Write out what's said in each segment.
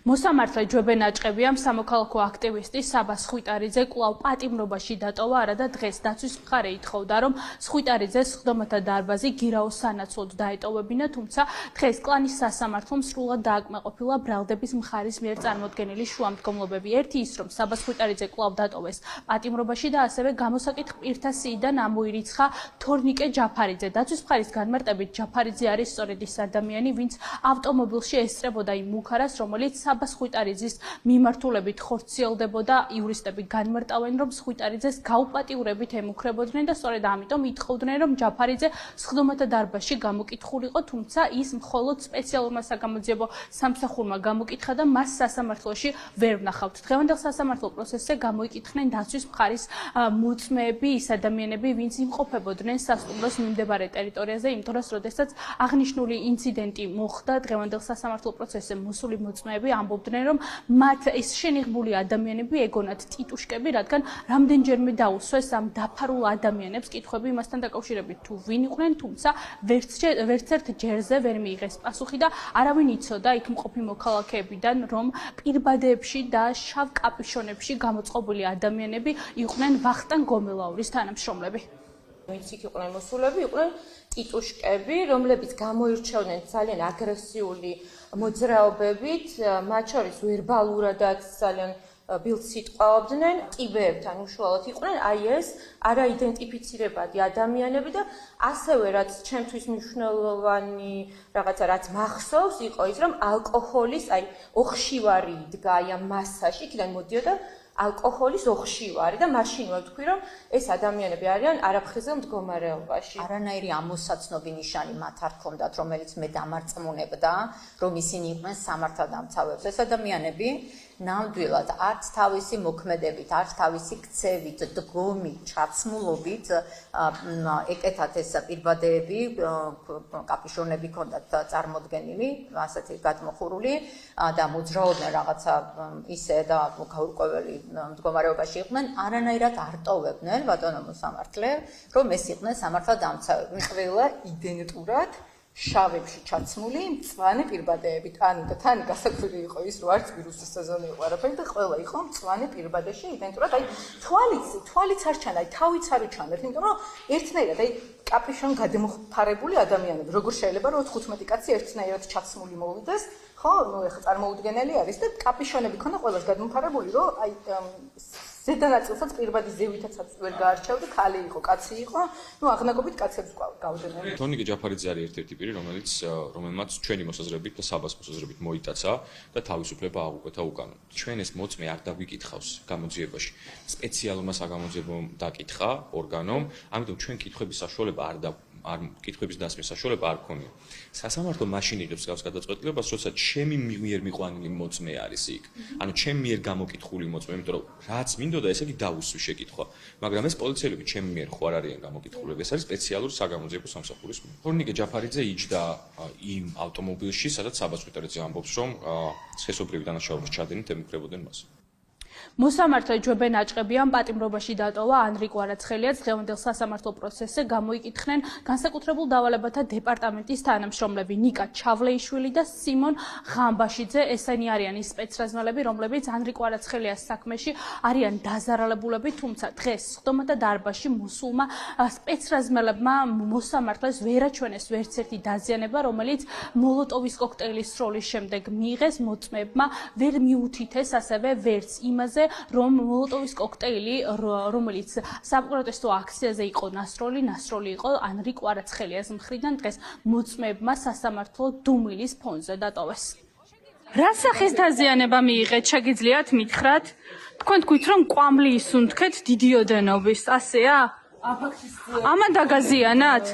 მოსამართლე ჯვებენაჭყებიამ სამოქალაქო აქტივისტი საბა სხვიტარიძე კვლავ პატიმრობაში დატოვა, არადა დღეს დაცვის მხარე ითხოვდა, რომ სხვიტარიძეს სხდომათა დარბაზი გირაოს სანაცვლოდ დაეტოვებინა, თუმცა დღეს კლანის სასამართლომ სრულად დააკმაყოფილა ბრალდების მხარის მიერ წარმოდგენილი შუამდგომლობები. ერთი ის, რომ საბა სხვიტარიძე კვლავ დატოვეს პატიმრობაში და ასევე გამოსაკითხ პირთა სიიდან ამოირიცხა თორნიკე ჯაფარიძე. დაცვის მხარის განმარტებით ჯაფარიძე არის სწორედ ის ადამიანი, ვინც ავტომობილში ესწრებოდა იმ მუქარას, რომელიც საბა სხვიტარიძის მიმართულებით ხორციელდებოდა. იურისტები განმარტავენ, რომ სხვიტარიძეს გაუპატიურებით ემუქრებოდნენ და სწორედ ამიტომ ითხოვდნენ, რომ ჯაფარიძე სხდომათა დარბაზში გამოკითხულიყო, თუმცა ის მხოლოდ სპეციალურმა საგამოძიებო სამსახურმა გამოკითხა და მას სასამართლოში ვერ ვნახავთ. დღევანდელ სასამართლო პროცესზე გამოიკითხნენ დაცვის მხარის მოწმეები, ის ადამიანები, ვინც იმყოფებოდნენ სასტუმროს მიმდებარე ტერიტორიაზე, იმ დროს, როდესაც აღნიშნული ინციდენტი მოხდა. დღევანდელ სასამართლო პროცესზე მოსული მოწმეები ამბობდნენ, რომ მათ ეს შენიღბული ადამიანები ეგონათ ტიტუშკები, რადგან რამდენჯერმე დაუსვეს ამ დაფარულ ადამიანებს კითხვები იმასთან დაკავშირებით თუ ვინ იყვნენ, თუმცა ვერც ერთ ჯერზე ვერ მიიღეს პასუხი და არავინ იცოდა იქ მყოფი მოქალაქეებიდან, რომ პირბადეებში და შავ კაპიშონებში გამოწყობილი ადამიანები იყვნენ ვახტანგ გომელაურის თანამშრომლები. ვინც იქ იყვნენ მოსულები, იყვნენ ტიტუშკები, რომლებიც გამოირჩეოდნენ ძალიან აგრესიული მოძრაობებით, მათ შორის ვერბალურადაც ძალიან ბილდ სიტყვაობდნენ, ტიბებთან უშუალოდ იყვნენ აი ეს არაიდენტიფიცირებადი ადამიანები და ასევე რაც ჩემთვის მნიშვნელოვანი რაღაცა რაც მახსოვს იყო ის, რომ ალკოჰოლის აი ოხშივარი იდგა აი ამ მასაში, იქიდან მოდიოდა ალკოჰოლის ოხშივარი და მაშინ ვთქვი, რომ ეს ადამიანები არიან არაფხიზელ მდგომარეობაში. არანაირი ამოსაცნობი ნიშანი მათ არ ჰქონდათ, რომელიც მე დამარწმუნებდა, რომ ისინი იყვნენ სამართალდამცავებს. ეს ადამიანები ნამდვილად არც თავისი მოქმედებით, არც თავისი ქცევით, დგომით, ჩაცმულობით ეკეთათ ეს პირბადეები, კაპიშონები ჰქონდათ წარმოდგენილი, ასეთი გადმოხურული და მოძრაობდნენ რაღაცა ისე და გაურკვეველი მდგომარეობაში იყვნენ, არანაირად არ ტოვებდნენ ბატონო მოსამართლე, რომ ეს იყვნენ სამართალდამცავები. ყველა იდენტურად შავებში ჩაცმული მწვანე პირბადეებით. ანუ და თან გასაკვირი იყო ის, რომ არც ვირუსის სეზონი იყო არაფერი და ყველა იყო მწვანე პირბადეში იდენტურად. აი თვალიც არ ჩანდა, აი თავიც არ უჩანდათ, იმიტომ რომ ერთნაირად აი კაპიშონ გადმოხარებული ადამიანები. როგორ შეიძლება რომ 15 კაცი ერთნაირად ჩაცმული მოვიდეს? ხო, ნუ ეხლა წარმოუდგენელი არის და კაპიშონები ქონდა ყველას გადმოხარებული, რომ აი ზედანაწილსაც პირბადის ზევითაცაც ვერ გაარჩევდი, ქალი იყო, კაცი იყო, ნუ აღნაგობით კაცებს გავდენენ. თორნიკე ჯაფარიძე არის ერთ-ერთი პირი, რომელმაც ჩვენი მოსაზრებით და საბას მოსაზრებით მოიტაცა და თავისუფლება აღუკვეთა უკან. ჩვენ ეს მოწმე არ დაგვიკითხავს გამოძიებაში. სპეციალურმა საგამოძიებომ დაკითხა ორგანომ, ამიტომ ჩვენ კითხვების საშუალება არ კითხვების დასმის საშუალება არ ქონია. სასამართლო მაშინ იღებს გავს გადაწყვეტილებას, როცა ჩემი მიერ მიყვანილი მოწმე არის იქ. ანუ ჩემი მიერ გამოკითხული მოწმე, იმიტომ რომ რაც მინდოდა, ესე იგი დაუსვი შეკითხვა. მაგრამ ეს პოლიციელები ჩემი მიერ ხო არ არიან გამოკითხულები, ეს არის სპეციალური საგამოძიებო სამსახურის მიერ. თორნიკე ჯაფარიძე იჯდა იმ ავტომობილში, სადაც საბა სხვიტარიძე ამბობს, რომ სქესობრივი დანაშაულების ჩადენით ემუქრებოდნენ მას. მოსამართლე ჯვებენაჭყებიამ პატიმრობაში დატოვა ანრი კვარაცხელიაც. დღევანდელ სასამართლო პროცესზე გამოიკითხნენ განსაკუთრებულ დავალებათა დეპარტამენტის თანამშრომლები ნიკა ჩავლეიშვილი და სიმონ ღამბაშიძე. ესენი არიან ის სპეცრაზმელები, რომლებიც ანრი კვარაცხელიას საქმეში არიან დაზარალებულები, თუმცა დღეს სხდომათა დარბაზში მოსულმა სპეცრაზმელებმა მოსამართლეს ვერ აჩვენეს ვერც ერთი დაზიანება, რომელიც მოლოტოვის კოქტეილის სროლის შემდეგ მიიღეს. მოწმეებმა ვერ მიუთითეს ასევე ვერც იმაზე, რომ მოლოტოვის კოქტეილი, რომელიც საპროტესტო აქციაზე იყო ნასროლი იყო ანრი კვარაცხელიას მხრიდან, დღეს მოწმეებმა სასამართლო დუმილის ფონზე დატოვეს. რა სახის დაზიანება მიიღეთ, შეგიძლიათ მითხრათ? თქვენ თქვით, რომ კვამლი ისუნთქეთ დიდი ოდენობის, ასეა? ამან დაგაზიანათ?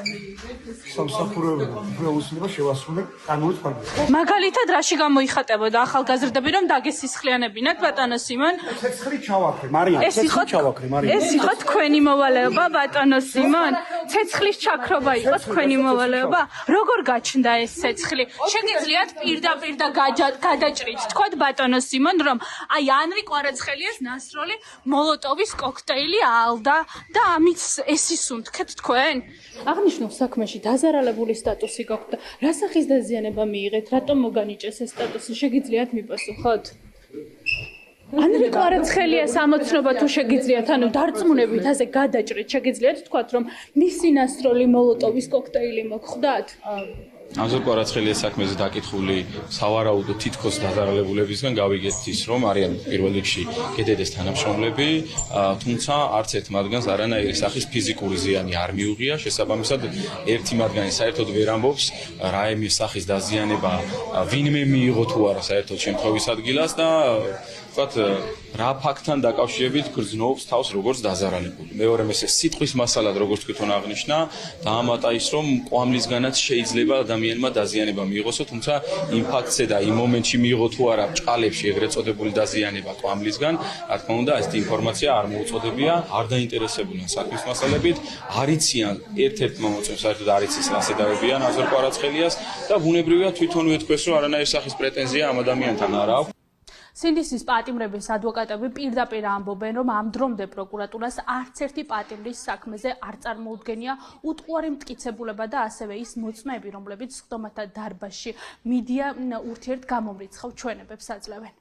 სამსახურეობრივი უფლებოსნობა შევასრულეთ კანონის ფარგლებში. მაგალითად, რაში გამოიხატებოდა ახალგაზრდები, რომ დაგესისხლიანებინათ, ბატონო სიმონ? ცეცხლი ჩავაქრე, მარიამ, ცეცხლი ჩავაქრე, მარიამ. ეს იყო თქვენი მოვალეობა, ბატონო სიმონ? ცეცხლის ჩაქრობა იყო თქვენი მოვალეობა? როგორ გაჩნდა ეს ცეცხლი? შეგიძლიათ პირდაპირ და გადაჭრით თქვათ ბატონო სიმონ, რომ აი ანრი კვარაცხელიას ნასროლი მოლოტოვის კოქტეილი აალდა და ამით ეს ისუნთქეთ თქვენ? აღნიშნულ საქმეში დაზარალებული სტატუსი გაქვთ და რა სახის დაზიანება მიიღეთ? რატომ მოგანიჭეს ეს სტატუსი? შეგიძლიათ მიპასუხოთ? ანრი კვარაცხელიას ამოცნობა თუ შეგიძლიათ, ანუ დარწმუნებით ასე გადაჭრით, შეგიძლიათ თქვათ, რომ მისი ნასროლი მოლოტოვის კოქტეილი მოგხვდათ? ამზარ კვარაცხელიას საქმეზე დაკითხული სავარაუდო თითქოს დაზარალებულებისგან გავიგეთ ის, რომ არიან პირველ რიგში გედედეს თანამშრომლები, თუმცა არც ერთ მათგანს არანაირი სახის ფიზიკური ზიანი არ მიუღია, შესაბამისად ერთი მათგანი საერთოდ ვერ ამბობს რა იმის სახის დაზიანება ვინმე მიიღო თუ არა საერთოდ შემთხვევის ადგილას და ვთქვათ რა ფაქტთან დაკავშირებით გრძნობს თავს როგორც დაზარალებული. მეორე მესე სიტყვის მასალად როგორც თვითონ აღნიშნა, დაამატა ის, რომ ყვამლისგანაც შეიძლება ადამიანმა დაზიანება მიიღოსო, თუმცა იმ ფაქტზე და იმ მომენტში მიიღო თუ არა ბჭყალებში ეგრეთ წოდებული დაზიანება ყვამლისგან, რა თქმა უნდა, ეს ინფორმაცია არ მოუწოდებია, არ დაინტერესებულან საქმის მასალებით, არ იციან ერთ-ერთ მომწონს საერთოდ არ იცის რა შედარებიან აზარ კვარაცხელიას და ბუნებრივია თვითონვე თქვეს, რომ არანაირი სახის პრეტენზია ამ ადამიანთან არ აქვს. სინდისის პატიმრების ადვოკატები პირდაპირ ამბობენ, რომ ამ დრომდე პროკურატურას არც ერთი პატიმრის საქმეზე არ წარმოუდგენია უტყუარი მტკიცებულება და ასევე ის მოწმეები, რომლებიც სხდომათა დარბაზში მიდია ურთიერთ გამომრიცხავ ჩვენებებს აძლევენ.